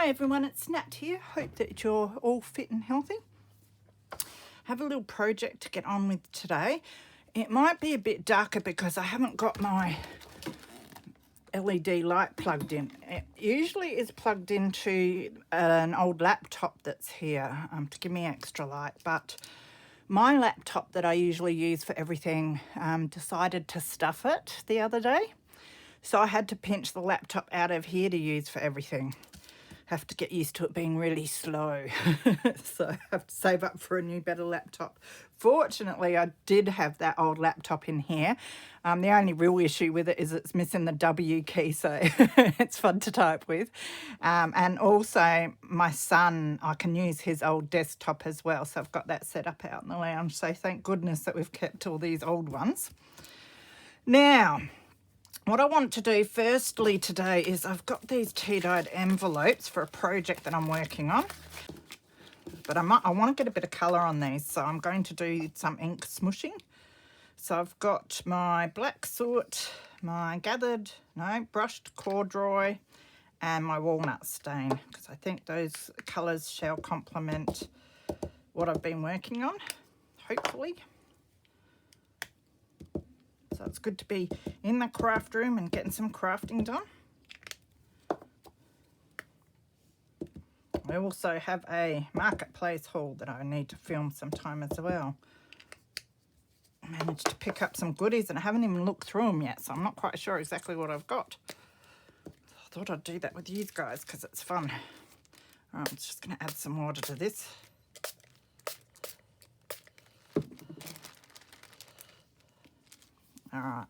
Hi everyone, it's Nat here. Hope that you're all fit and healthy. Have a little project to get on with today. It might be a bit darker because I haven't got my LED light plugged in. It usually is plugged into an old laptop that's here to give me extra light, but my laptop that I usually use for everything decided to stuff it the other day. So I had to pinch the laptop out of here to use for everything. Have to get used to it being really slow. So I have to save up for a new, better laptop. Fortunately, I did have that old laptop in here. The only real issue with it is it's missing the W key, so it's fun to type with. And also my son, I can use his old desktop as well. So I've got that set up out in the lounge. So thank goodness that we've kept all these old ones. Now, what I want to do firstly today is I've got these tea-dyed envelopes for a project that I'm working on. But I want to get a bit of colour on these, so I'm going to do some ink smooshing. So I've got my black soot, my brushed corduroy, and my walnut stain, because I think those colours shall complement what I've been working on, hopefully. So it's good to be in the craft room and getting some crafting done. I also have a marketplace haul that I need to film sometime as well. I managed to pick up some goodies and I haven't even looked through them yet, so I'm not quite sure exactly what I've got. So I thought I'd do that with you guys because it's fun. All right, I'm just going to add some water to this. All right,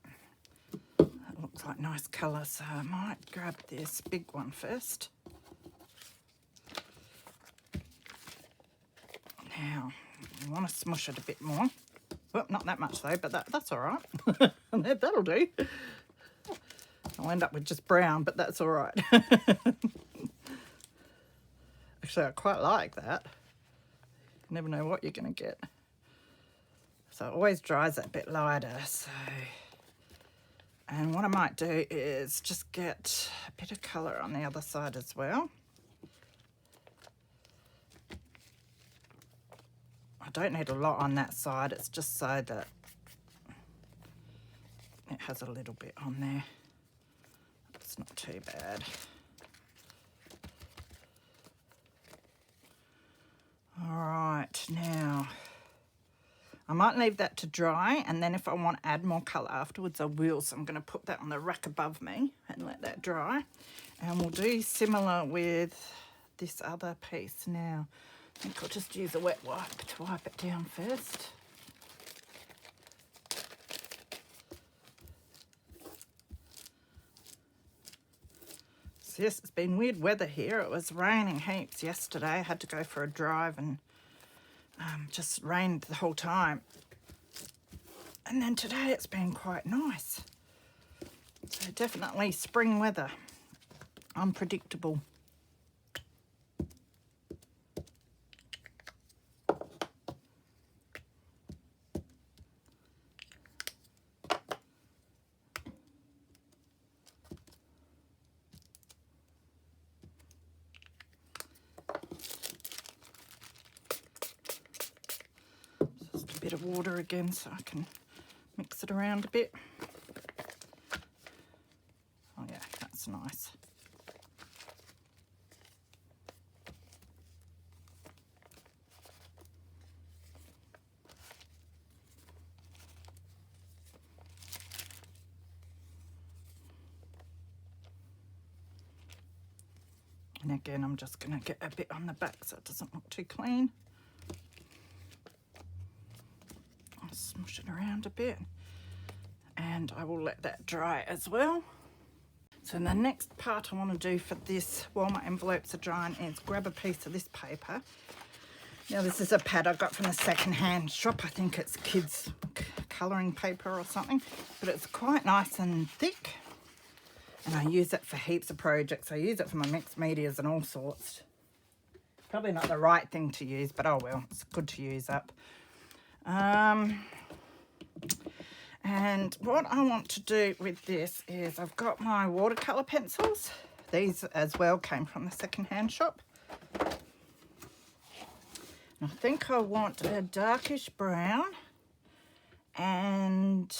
that looks like nice colour, so I might grab this big one first. Now, you want to smush it a bit more. Well, not that much though, but that's all right. That'll do. I'll end up with just brown, but that's all right. Actually, I quite like that. You never know what you're going to get. So it always dries it a bit lighter. So, and what I might do is just get a bit of colour on the other side as well. I don't need a lot on that side. It's just so that it has a little bit on there. It's not too bad. All right, now I might leave that to dry, and then if I want to add more colour afterwards, I will. So I'm going to put that on the rack above me and let that dry. And we'll do similar with this other piece now. I think I'll just use a wet wipe to wipe it down first. So yes, it's been weird weather here. It was raining heaps yesterday. I had to go for a drive and just rained the whole time. And then today it's been quite nice. So definitely spring weather. Unpredictable. Just a bit of water again so I can mix it around a bit. Oh yeah, that's nice. And again, I'm just going to get a bit on the back so it doesn't look too clean. I'll smush it around a bit. And I will let that dry as well. So the next part I want to do for this, while my envelopes are drying, is grab a piece of this paper. Now this is a pad I got from the second-hand shop. I think it's kids' colouring paper or something. But it's quite nice and thick. And I use it for heaps of projects. I use it for my mixed medias and all sorts. Probably not the right thing to use, but oh well, it's good to use up. And what I want to do with this is I've got my watercolour pencils. These as well came from the second-hand shop. I think I want a darkish brown and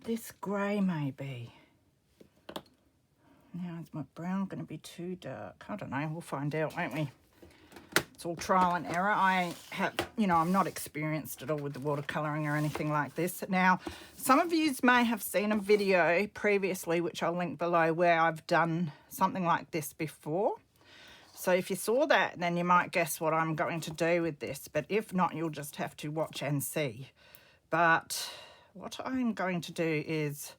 this grey maybe. Now, is my brown going to be too dark? I don't know. We'll find out, won't we? It's all trial and error. I have, you know, I'm not experienced at all with the watercolouring or anything like this. Now, some of you may have seen a video previously, which I'll link below, where I've done something like this before. So if you saw that, then you might guess what I'm going to do with this. But if not, you'll just have to watch and see. But what I'm going to do is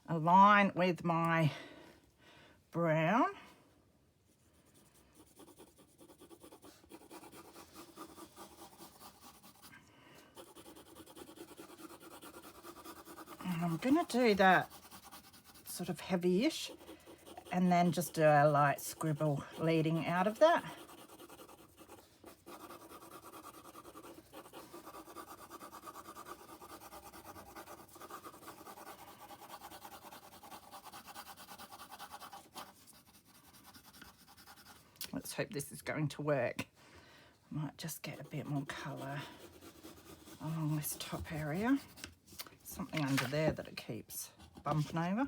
align with my brown. And I'm going to do that sort of heavy-ish. And then just do a light scribble leading out of that. Let's hope this is going to work. Might just get a bit more colour along this top area. Something under there that it keeps bumping over.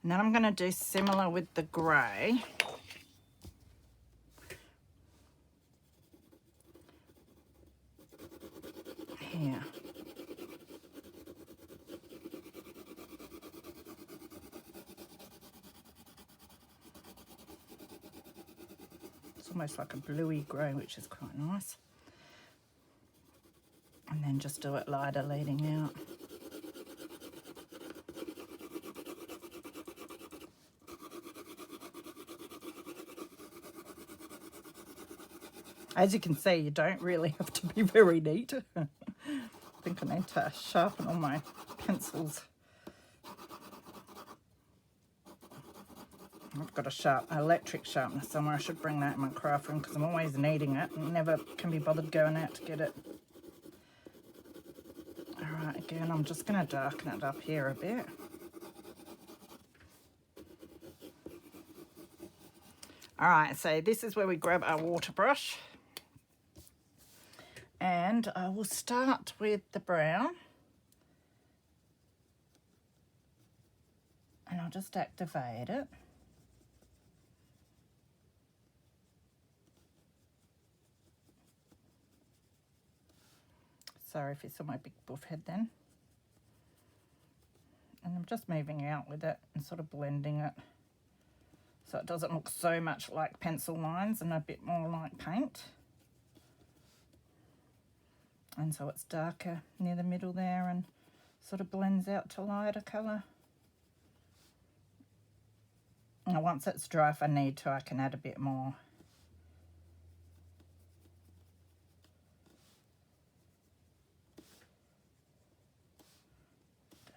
And then I'm going to do similar with the grey. Here. It's almost like a bluey grey, which is quite nice. And then just do it lighter leading out. As you can see, you don't really have to be very neat. I think I need to sharpen all my pencils. I've got a electric sharpener somewhere. I should bring that in my craft room because I'm always needing it and never can be bothered going out to get it. All right, again, I'm just going to darken it up here a bit. All right, so this is where we grab our water brush. And I will start with the brown. And I'll just activate it. Sorry if you saw my big buff head then. And I'm just moving out with it and sort of blending it so it doesn't look so much like pencil lines and a bit more like paint. And so it's darker near the middle there and sort of blends out to lighter colour. Now once it's dry, if I need to, I can add a bit more.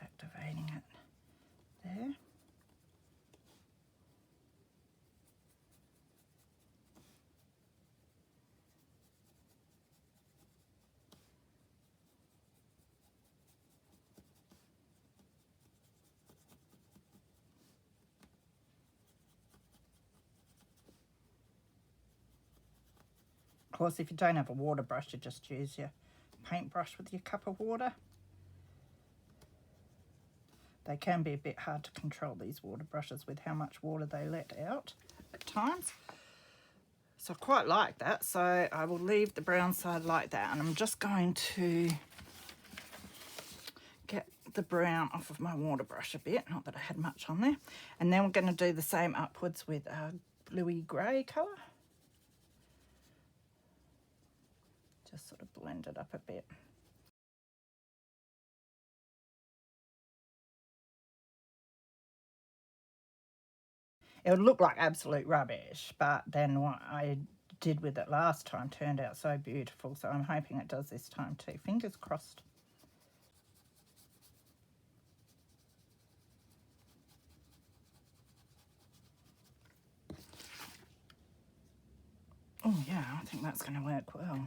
Activating it there. Of course, if you don't have a water brush, you just use your paintbrush with your cup of water. They can be a bit hard to control, these water brushes, with how much water they let out at times. So I quite like that. So I will leave the brown side like that. And I'm just going to get the brown off of my water brush a bit. Not that I had much on there. And then we're going to do the same upwards with our bluey grey colour. Just sort of blend it up a bit. It would look like absolute rubbish, but then what I did with it last time turned out so beautiful, so I'm hoping it does this time too. Fingers crossed. Oh yeah, I think that's going to work well.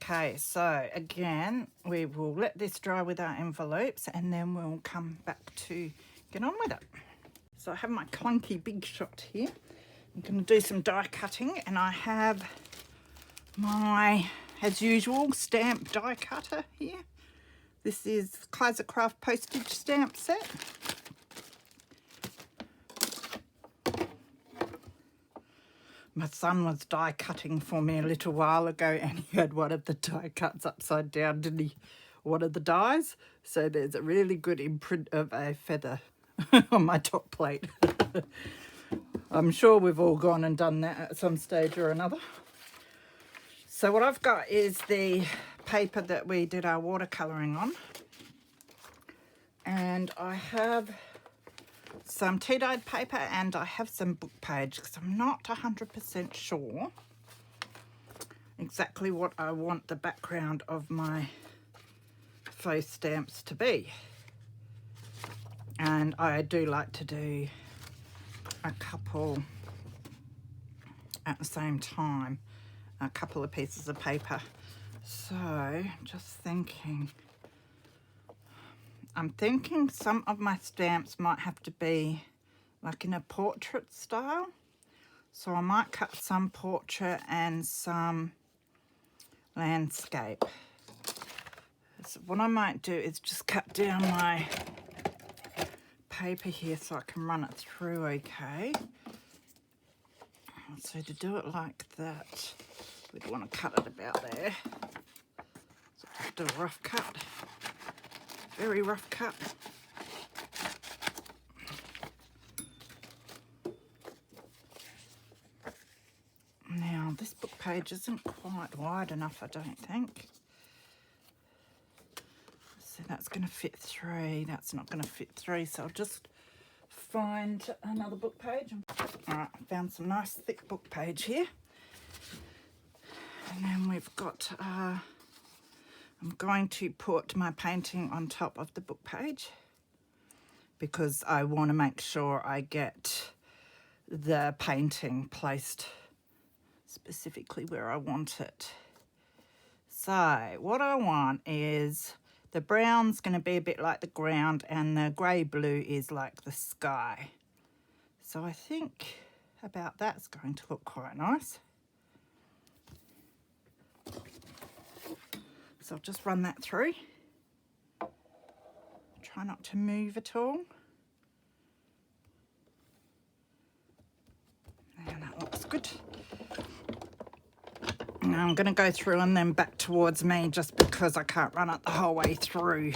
Okay, so again, we will let this dry with our envelopes and then we'll come back to get on with it. So I have my clunky big shot here. I'm going to do some die cutting, and I have my, as usual, stamp die cutter here. This is Craft postage stamp set. My son was die cutting for me a little while ago, and he had one of the die cuts upside down, didn't he? One of the dies. So there's a really good imprint of a feather on my top plate. I'm sure we've all gone and done that at some stage or another. So what I've got is the paper that we did our watercolouring on. And I have some tea-dyed paper and I have some book page because I'm not 100% sure exactly what I want the background of my faux stamps to be. And I do like to do a couple at the same time, a couple of pieces of paper. So just thinking, I'm thinking some of my stamps might have to be like in a portrait style. So I might cut some portrait and some landscape. So what I might do is just cut down my paper here so I can run it through okay. So to do it like that, we'd want to cut it about there. So just do a rough cut. Very rough cut. Now this book page isn't quite wide enough, I don't think. So that's going to fit through. That's not going to fit through, so I'll just find another book page. Alright, I found some nice thick book page here. And then we've got I'm going to put my painting on top of the book page because I want to make sure I get the painting placed specifically where I want it. So what I want is the brown's going to be a bit like the ground and the grey blue is like the sky. So I think about that's going to look quite nice. So I'll just run that through. Try not to move at all. And that looks good. Now I'm going to go through and then back towards me just because I can't run it the whole way through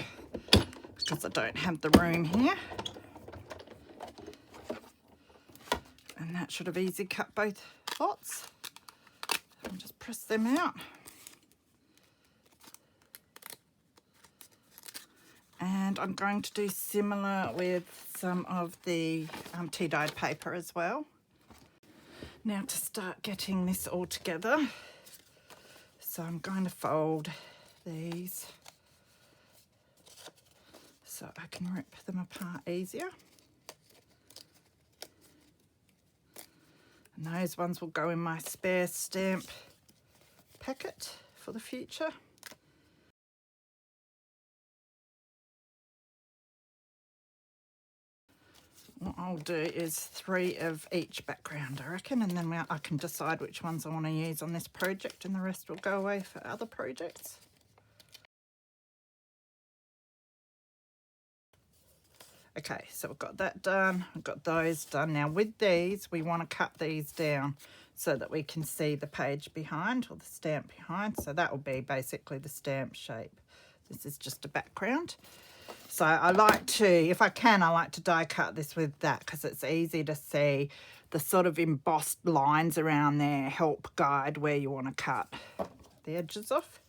because I don't have the room here. And that should have easy cut both lots. I'll just press them out. And I'm going to do similar with some of the tea-dyed paper as well. Now to start getting this all together, so I'm going to fold these so I can rip them apart easier. And those ones will go in my spare stamp packet for the future. What I'll do is 3 of each background, I reckon, and then I can decide which ones I want to use on this project and the rest will go away for other projects. Okay, so we've got that done, we've got those done. Now with these, we want to cut these down so that we can see the page behind or the stamp behind. So that will be basically the stamp shape. This is just a background. So I like to, if I can, I like to die cut this with that because it's easy to see the sort of embossed lines around there, help guide where you want to cut the edges off.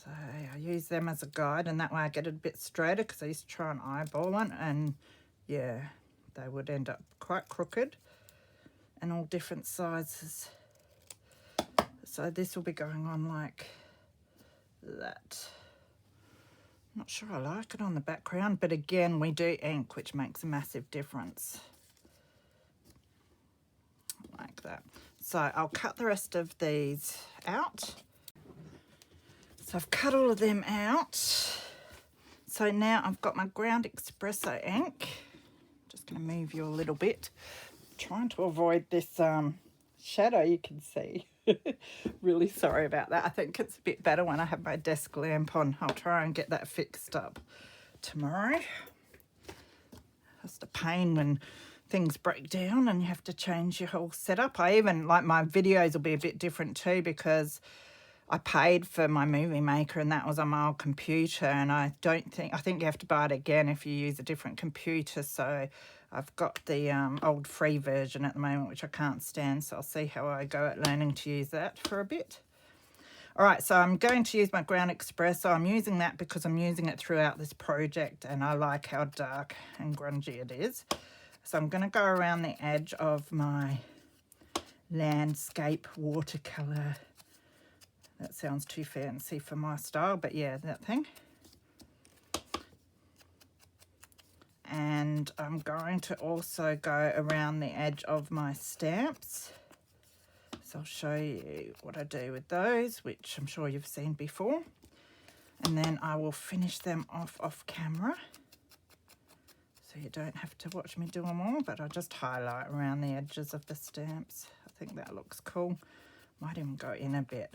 So I use them as a guide and that way I get it a bit straighter because I used to try and eyeball it and yeah, they would end up quite crooked and all different sizes. So this will be going on like that. Not sure I like it on the background, but again, we do ink, which makes a massive difference. Like that. So I'll cut the rest of these out. So I've cut all of them out. So now I've got my ground espresso ink. Just going to move you a little bit. Trying to avoid this shadow you can see. Really sorry about that. I think it's a bit better when I have my desk lamp on. I'll try and get that fixed up tomorrow. Just a pain when things break down and you have to change your whole setup. I even, like, my videos will be a bit different too because I paid for my movie maker and that was on my old computer, and I think you have to buy it again if you use a different computer. So I've got the old free version at the moment, which I can't stand, so I'll see how I go at learning to use that for a bit. All right, so I'm going to use my ground espresso. I'm using that because I'm using it throughout this project and I like how dark and grungy it is. So I'm going to go around the edge of my landscape watercolour. That sounds too fancy for my style, but yeah, that thing. And I'm going to also go around the edge of my stamps. So I'll show you what I do with those, which I'm sure you've seen before. And then I will finish them off camera. So you don't have to watch me do them all, but I just highlight around the edges of the stamps. I think that looks cool. Might even go in a bit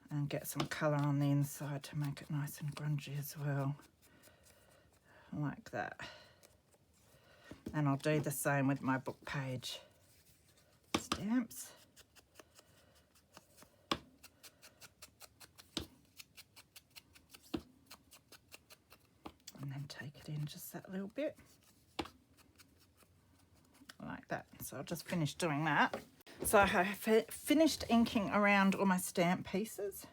and get some colour on the inside to make it nice and grungy as well, like that. And I'll do the same with my book page stamps. And then take it in just that little bit, like that. So I'll just finish doing that. So I have finished inking around all my stamp pieces.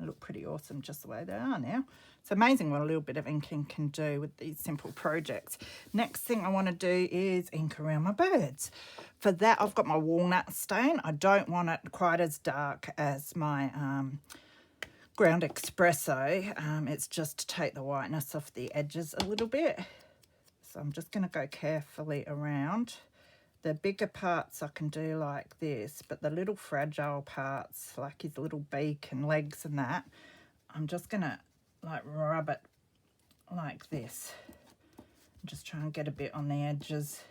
They look pretty awesome just the way they are now. It's amazing what a little bit of inking can do with these simple projects. Next thing I want to do is ink around my birds. For that, I've got my walnut stain. I don't want it quite as dark as my ground espresso. It's just to take the whiteness off the edges a little bit. So I'm just going to go carefully around. The bigger parts I can do like this, but the little fragile parts, like his little beak and legs and that, I'm just gonna like rub it like this. Just try and get a bit on the edges.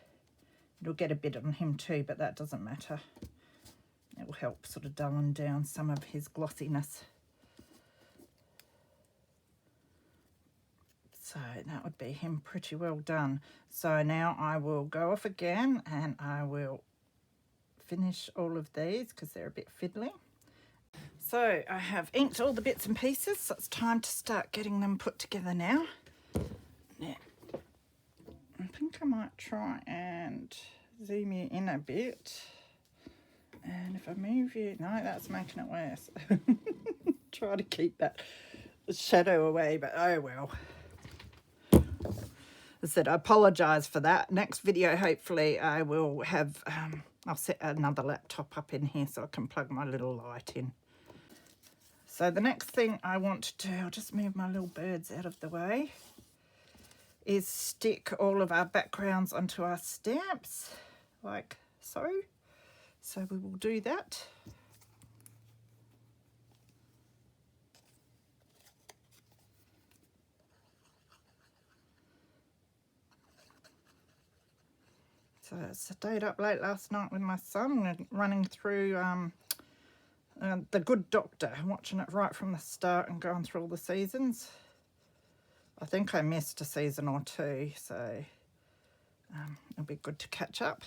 It'll get a bit on him too, but that doesn't matter. It will help sort of dullen down some of his glossiness. So that would be him pretty well done. So now I will go off again and I will finish all of these because they're a bit fiddly. So I have inked all the bits and pieces, so it's time to start getting them put together now. Yeah. I think I might try and zoom you in a bit. And if I move you, no, that's making it worse. Try to keep that shadow away, but oh well. I said I apologise for that. Next video, hopefully I will have, I'll set another laptop up in here so I can plug my little light in. So the next thing I want to do, I'll just move my little birds out of the way, is stick all of our backgrounds onto our stamps, like so. So we will do that. So I stayed up late last night with my son and running through The Good Doctor, watching it right from the start and going through all the seasons. I think I missed a season or two, so it'll be good to catch up.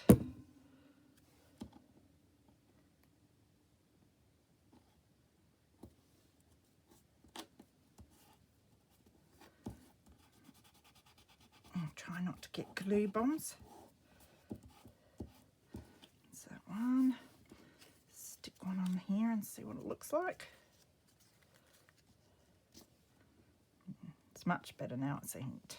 I'll try not to get glue bombs. That's that one. Stick one on here and see what it looks like. It's much better now it's inked.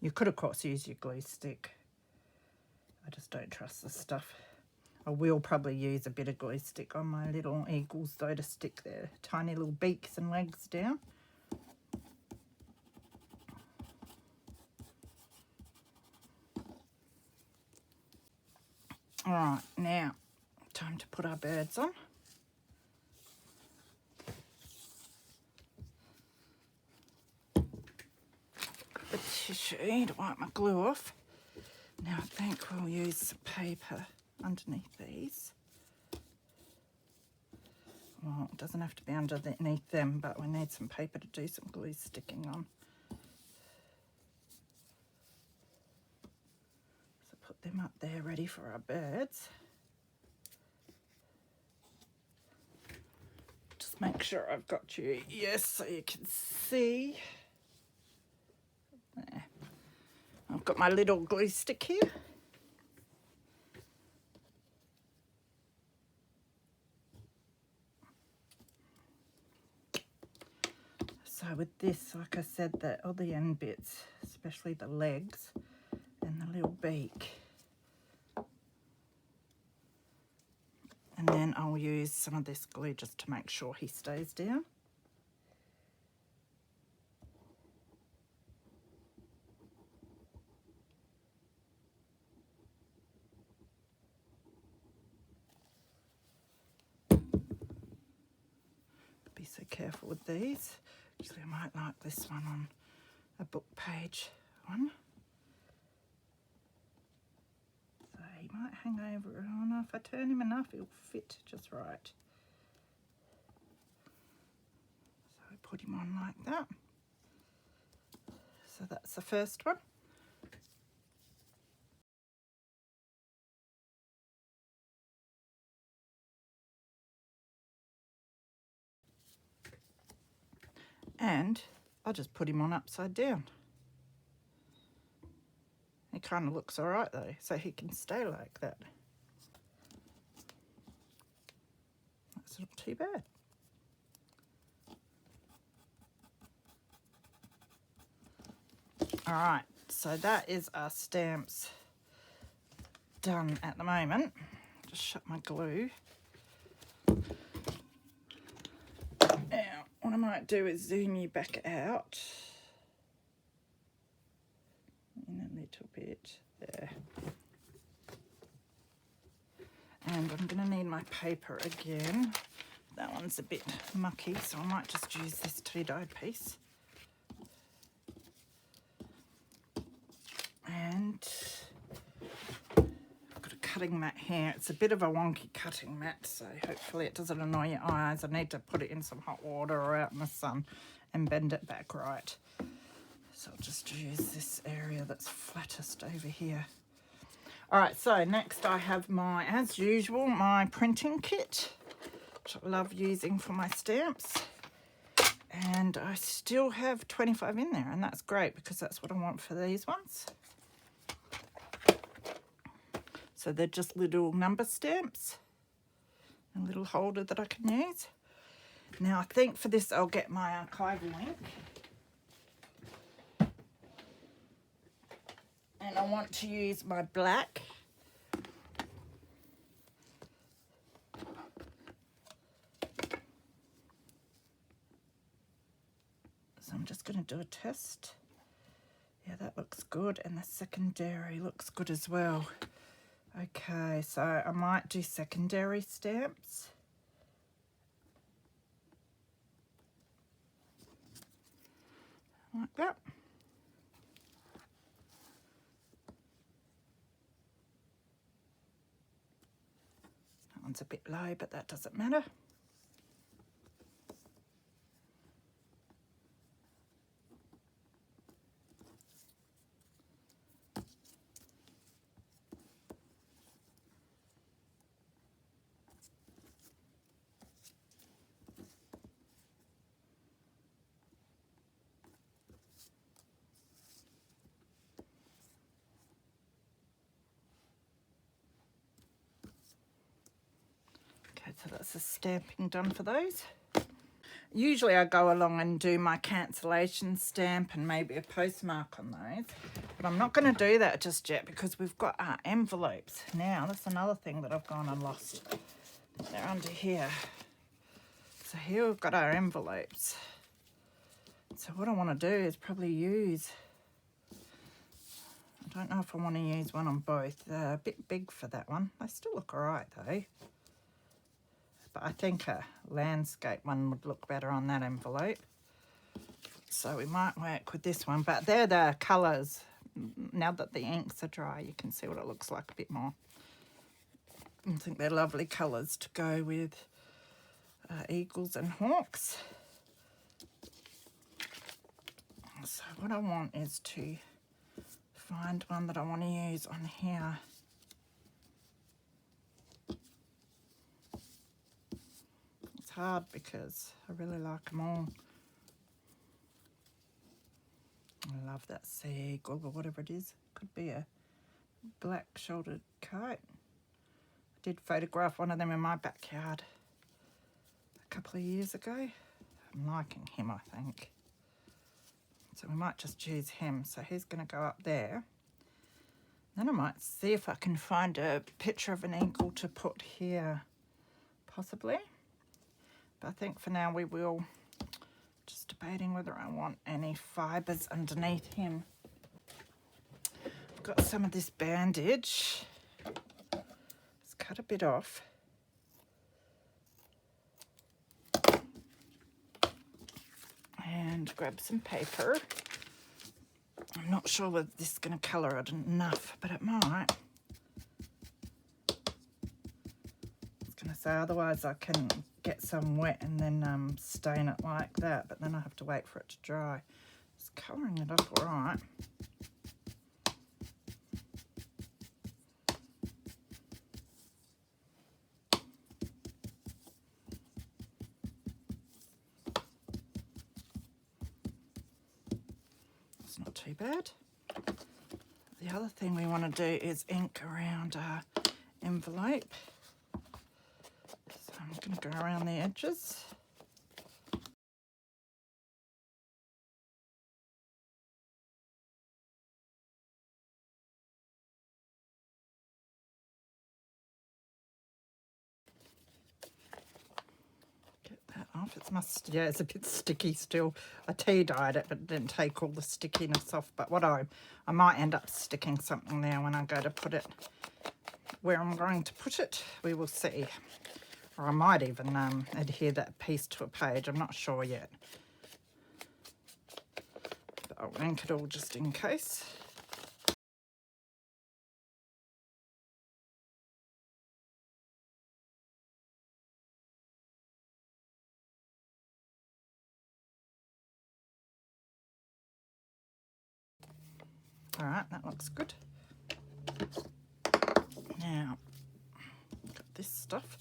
You could of course use your glue stick. I just don't trust this stuff. I will probably use a bit of glue stick on my little eagles though to stick their tiny little beaks and legs down. All right, now time to put our birds on. The tissue to wipe my glue off. Now I think we'll use some paper underneath these. Well, it doesn't have to be underneath them, but we need some paper to do some glue sticking on. So put them up there ready for our birds. Just make sure I've got you, yes, so you can see. There. I've got my little glue stick here. So with this, like I said, that all the end bits, especially the legs and the little beak. And then I'll use some of this glue just to make sure he stays down. Be so careful with these. Actually, I might like this one on a book page one. So he might hang over. Oh no, if I turn him enough, he'll fit just right. So I put him on like that. So that's the first one. And I'll just put him on upside down. He kind of looks all right though, so he can stay like that. That's not too bad. All right, so that is our stamps done at the moment. Just shut my glue. Now, what I might do is zoom you back out in a little bit there. And I'm going to need my paper again. That one's a bit mucky, so I might just use this tea-dyed piece. And I've got a cutting mat here. It's a bit of a wonky cutting mat, so hopefully it doesn't annoy your eyes. I need to put it in some hot water or out in the sun and bend it back right. So I'll just use this area that's flattest over here. All right, so next I have my, as usual, my printing kit, which I love using for my stamps. And I still have 25 in there, and that's great because that's what I want for these ones. So they're just little number stamps, a little holder that I can use. Now I think for this I'll get my archival ink. And I want to use my black. So I'm just going to do a test. Yeah, that looks good, and the secondary looks good as well. Okay, so I might do secondary stamps. Like that. That one's a bit low, but that doesn't matter. So that's the stamping done for those. Usually I go along and do my cancellation stamp and maybe a postmark on those. But I'm not going to do that just yet because we've got our envelopes. Now, that's another thing that I've gone and lost. They're under here. So here we've got our envelopes. So what I want to do is probably use, I don't know if I want to use one on both. They're a bit big for that one. They still look all right though. But I think a landscape one would look better on that envelope. So we might work with this one, but they're the colours. Now that the inks are dry, you can see what it looks like a bit more. I think they're lovely colours to go with eagles and hawks. So what I want is to find one that I want to use on here. It's hard because I really like them all. I love that sea eagle or whatever it is. Could be a black shouldered kite. I did photograph one of them in my backyard a couple of years ago. I'm liking him, I think. So we might just use him. So he's going to go up there. Then I might see if I can find a picture of an eagle to put here, possibly. But I think for now we will. Just debating whether I want any fibres underneath him. I've got some of this bandage. Let's cut a bit off. And grab some paper. I'm not sure whether this is going to colour it enough, but it might. I was going to say, otherwise I can get some wet and then stain it like that, but then I have to wait for it to dry. It's colouring it up all right. It's not too bad. The other thing we want to do is ink around our envelope. So I'm going to go around the edges. Get that off. Yeah, it's a bit sticky still. I tea dyed it, but it didn't take all the stickiness off. But what I might end up sticking something there when I go to put it where I'm going to put it. We will see. Or I might even adhere that piece to a page. I'm not sure yet. But I'll ink it all just in case. All right, that looks good. Now, got this stuff.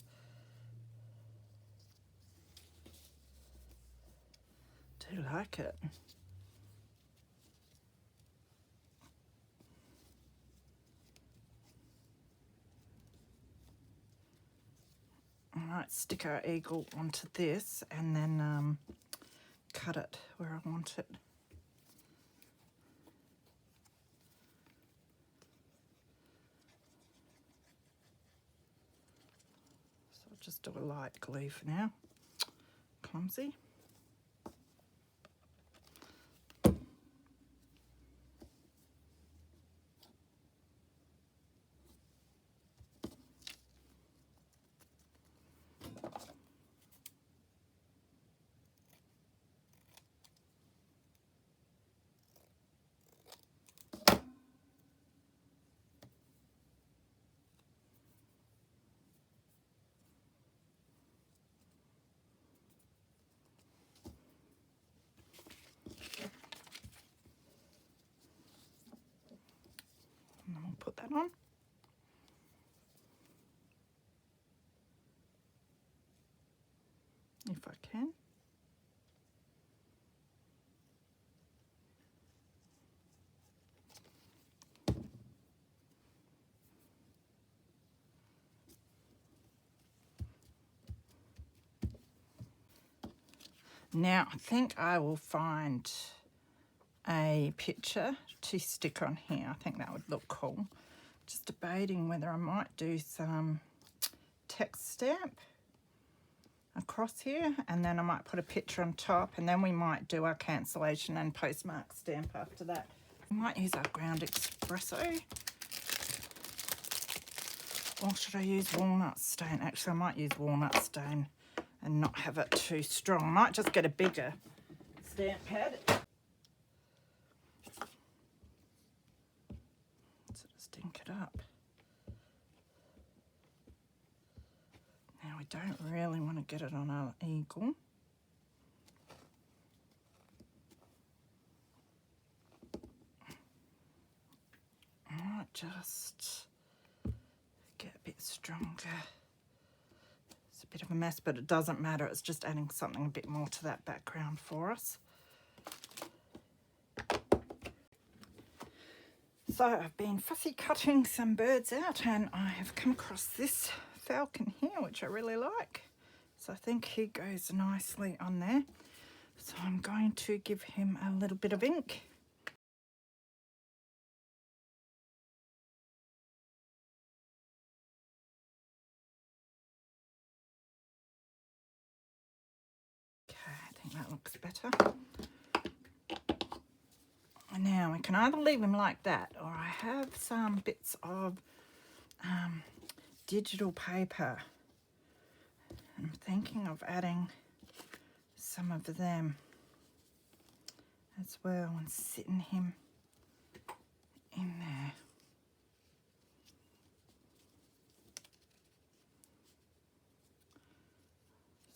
Do like it. All right, stick our eagle onto this and then cut it where I want it. So I'll just do a light glue for now. Clumsy. And then we'll put that on. If I can. Now, I think I will find a picture to stick on here. I think that would look cool. Just debating whether I might do some text stamp across here, and then I might put a picture on top, and then we might do our cancellation and postmark stamp after that. We might use our ground espresso. Or should I use walnut stain? Actually, I might use walnut stain and not have it too strong. I might just get a bigger stamp pad. Sort of stink it up. Now, we don't really want to get it on our eagle. I might just get a bit stronger. It's a bit of a mess, but it doesn't matter. It's just adding something a bit more to that background for us. So I've been fussy cutting some birds out, and I have come across this falcon here, which I really like. So I think he goes nicely on there. So I'm going to give him a little bit of ink. That looks better. Now we can either leave him like that, or I have some bits of digital paper. I'm thinking of adding some of them as well and sitting him in there.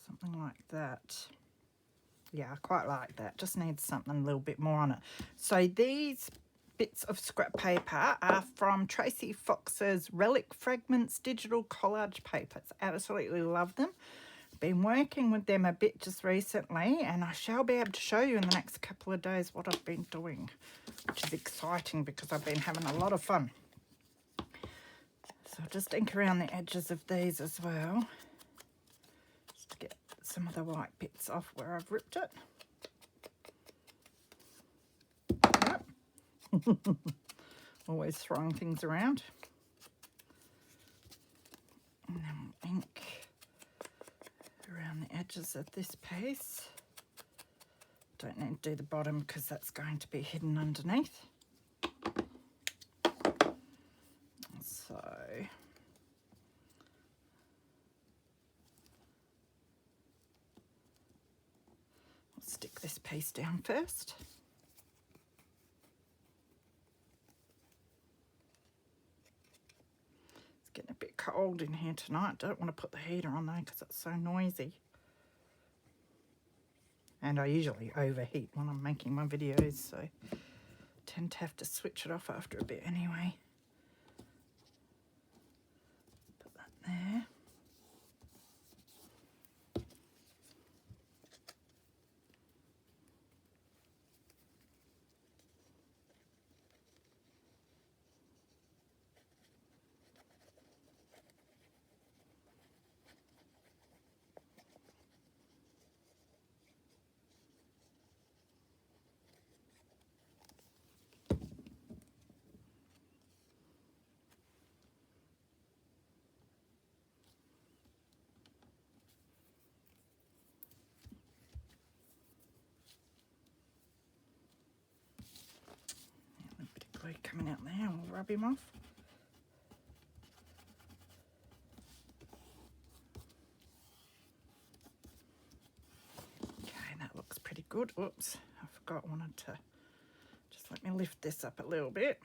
Something like that. Yeah, I quite like that. Just needs something a little bit more on it. So these bits of scrap paper are from Tracey Fox's Relic Fragments digital collage papers. Absolutely love them. Been working with them a bit just recently, and I shall be able to show you in the next couple of days what I've been doing, which is exciting because I've been having a lot of fun. So I'll just ink around the edges of these as well, just to get some of the white bits off where I've ripped it. Yep. Always throwing things around. And then we'll ink around the edges of this piece. Don't need to do the bottom because that's going to be hidden underneath. So I'll stick this piece down first. It's getting a bit cold in here tonight. Don't want to put the heater on though because it's so noisy. And I usually overheat when I'm making my videos, so I tend to have to switch it off after a bit anyway. Put that there. Coming out there, we'll rub him off. Okay, that looks pretty good. Oops, I forgot, wanted to just let me lift this up a little bit.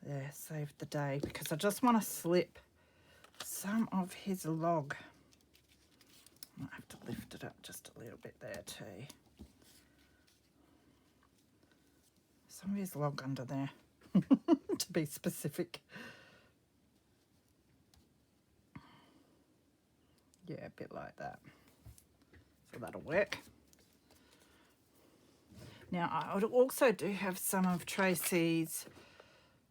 There, saved the day, because I just want to slip some of his log. I might have to lift it up just a little bit there too. Some of his log under there, to be specific. Yeah, a bit like that. So that'll work. Now, I also do have some of Tracey's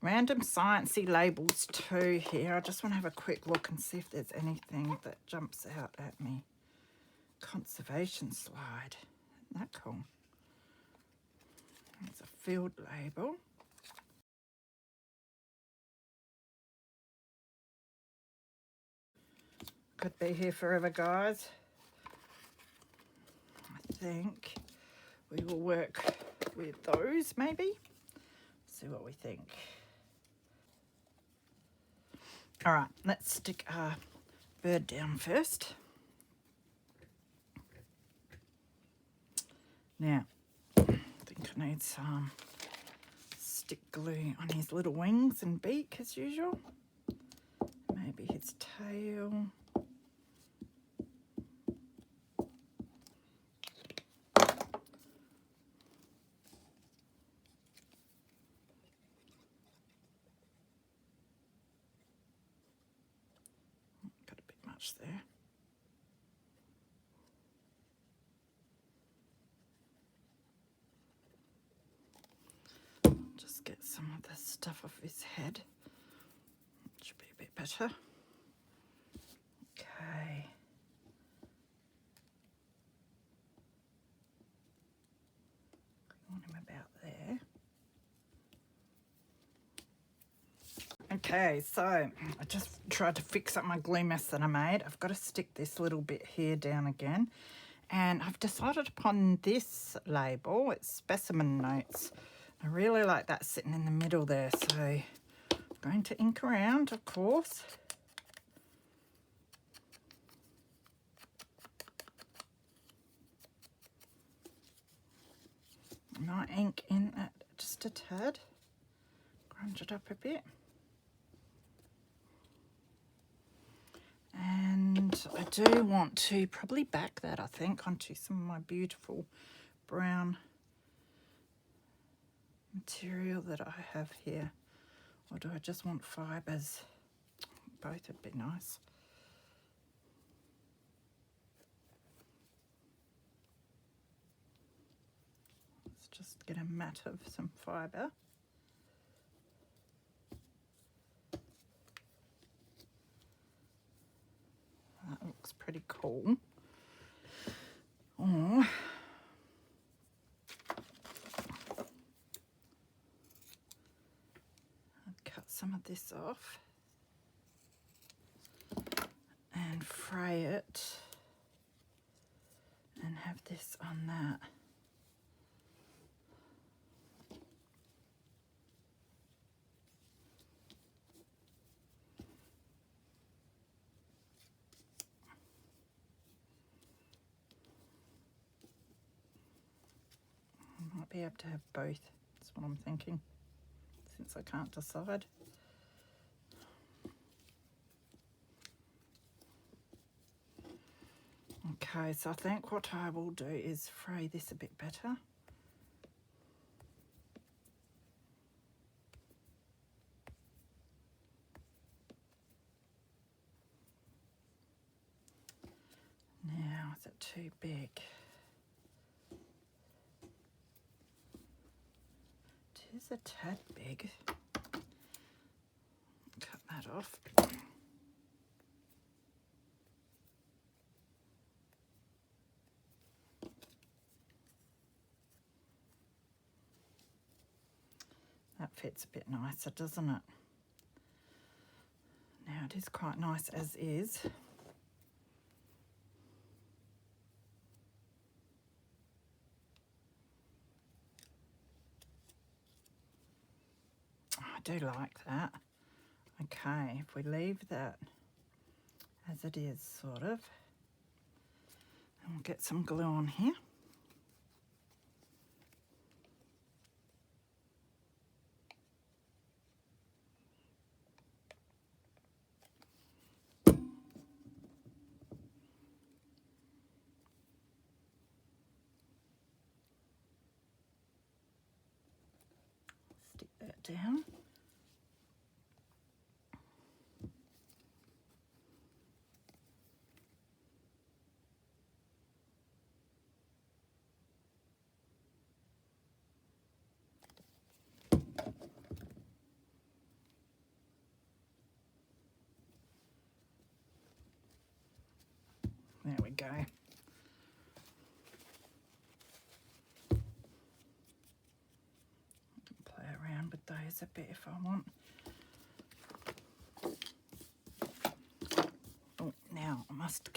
random sciencey labels too here. I just want to have a quick look and see if there's anything that jumps out at me. Conservation slide. Isn't that cool? It's a field label. Could be here forever, guys. I think we will work with those maybe. See what we think. All right, let's stick our bird down first. Now, I think I need some stick glue on his little wings and beak as usual. Maybe his tail. Got a bit much there. Just get some of the stuff off his head. Should be a bit better. Okay. I want him about there. Okay, so I just tried to fix up my glue mess that I made. I've got to stick this little bit here down again. And I've decided upon this label. It's Specimen Notes. I really like that sitting in the middle there. So I'm going to ink around, of course. I might ink in it just a tad. Grunge it up a bit. And I do want to probably back that, I think, onto some of my beautiful brown material that I have here. Or do I just want fibres? Both would be nice. Let's just get a mat of some fibre. That looks pretty cool. Or I'd cut some of this off and fray it and have this on that. Might be able to have both, that's what I'm thinking, since I can't decide. Okay, so I think what I will do is fray this a bit better. Now, is it too big? It is a tad big. Cut that off. That fits a bit nicer, doesn't it? Now it is quite nice as is. I do like that. Okay, if we leave that as it is, sort of, and we'll get some glue on here. Stick that down. There we go. this a bit if I want. Oh, now I must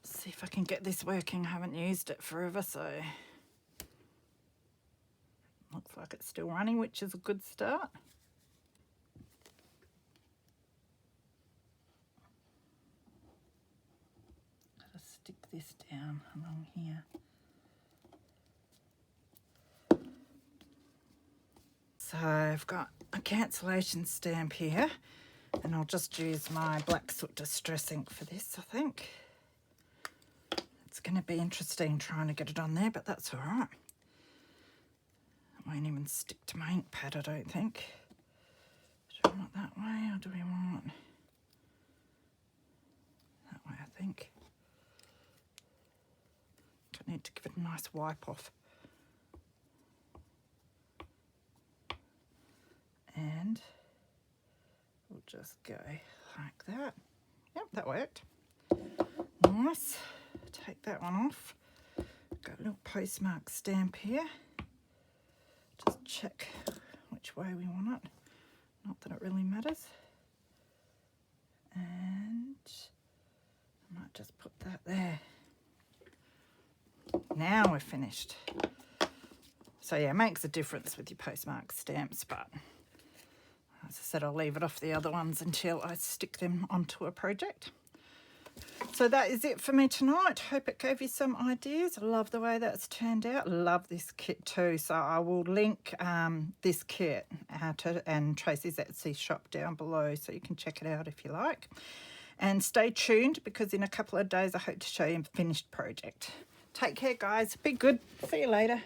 see if I can get this working. I haven't used it forever, so looks like it's still running, which is a good start. Gotta stick this down along here. So I've got a cancellation stamp here, and I'll just use my black soot distress ink for this, I think. It's going to be interesting trying to get it on there, but that's all right. It won't even stick to my ink pad, I don't think. Do we want that way, or do we want that way, I think. I need to give it a nice wipe off. And we'll just go like that. Yep, that worked. Nice. Take that one off. Got a little postmark stamp here. Just check which way we want it. Not that it really matters. And I might just put that there. Now we're finished. So yeah, it makes a difference with your postmark stamps, but as I said, I'll leave it off the other ones until I stick them onto a project. So that is it for me tonight. Hope it gave you some ideas. I love the way that's turned out. Love this kit too. So I will link this kit and Tracys Etsy shop down below, so you can check it out if you like. And stay tuned, because in a couple of days I hope to show you a finished project. Take care, guys. Be good. See you later.